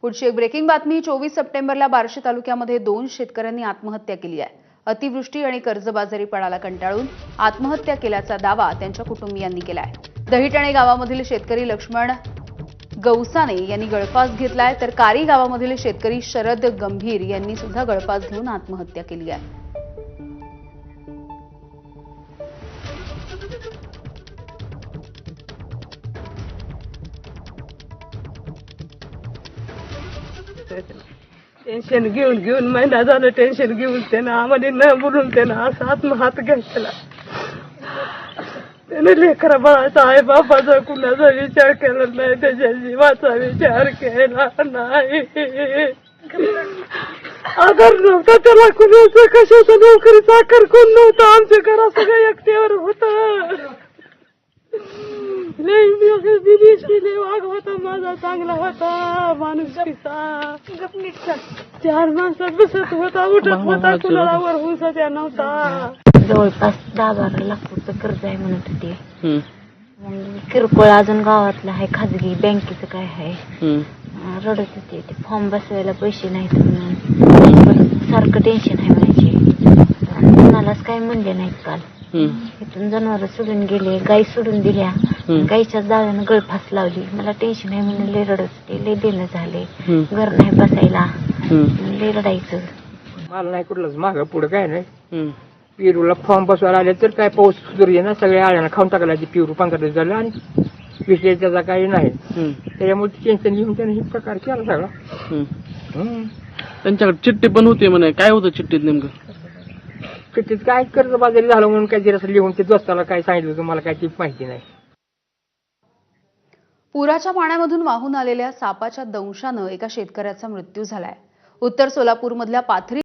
पुढची एक ब्रेकिंग बातमी 24 सप्टेंबरला बार्शी तालुक्यामध्ये 2 शेतकऱ्यांनी आत्महत्या केली आहे। अतिवृष्टी आणि कर्जबाजारीपणाला कंटाळून आत्महत्या केल्याचा दावा त्यांच्या कुटुंबियांनी केला आहे। दहिटणे गावामधील शेतकरी लक्ष्मण गौसाने यांनी गळफास घेतलाय, तर कारी गावामधील शेतकरी शरद गंभीर यांनी सुद्धा गळफास घेऊन आत्महत्या केली आहे। टेन्शन घेऊन घेऊन महिना झालं टेन्शन घेऊन त्यानं आम्हाला न बोलून त्यानं असा आत्महात घेतला। त्याने लेकरा बाळाचा आई बापाचा कुणाचा विचार केला नाही, त्याच्या जीवाचा विचार केला नाही। आधार नव्हता त्याला, कुणाचं कशाचं नोकरी चाकर कोण नव्हतं, आमच्या घरात सगळं एकट्यावर होतं। लई वाघ होता माझा, चांगला होता माणूस किसा, 4 माणसात बसत होता, उठत होता, कुणाला वर हुसत्या नव्हता। जवळपास 10-12 लाख रुपये कर्ज आहे म्हणत होते। किरकोळ अजून गावातलं आहे, खाजगी बँकेचं काय आहे, रडत होते। ते फॉर्म बसवायला पैसे नाहीत म्हणून सारखं टेन्शन आहे म्हणायचे, कुणालाच काही म्हणले नाहीत। काल इथून जनावर सोडून गेले, गाई सोडून दिल्या, गाईच्या जाळ्यानं गळफास लावली। मला टेन्शन आहे म्हणून लय रडत होते, लय देणं झाले, घर नाही बसायला, लय रडायचं। मला नाही कुठलंच मागं पुढं काय नाही। पेरूला फॉर्म बसवायला आले तर काय पाऊस सुरू ना, सगळ्या आळ्यानं खाऊन टाकला ते पेरू 15 दिवस झालं आणि विषय त्याचा काही नाही। त्याच्यामुळे टेन्शन घेऊन त्याने हे प्रकार केला सगळा। त्यांच्याकडे चिठ्ठी पण होती म्हणे, काय होतं चिठ्ठीत नेमकं? चिठ्ठीत काय कर्जबाजारी झालं म्हणून काय जरा लिहून ते दोस्ताला काय सांगितलं तुम्हाला काय ती माहिती नाही। पुराच्या पाण्यामधून वाहून आलेल्या सापाच्या दंशानं एका शेतकऱ्याचा मृत्यू झालाय। उत्तर सोलापूरमधल्या पाथरी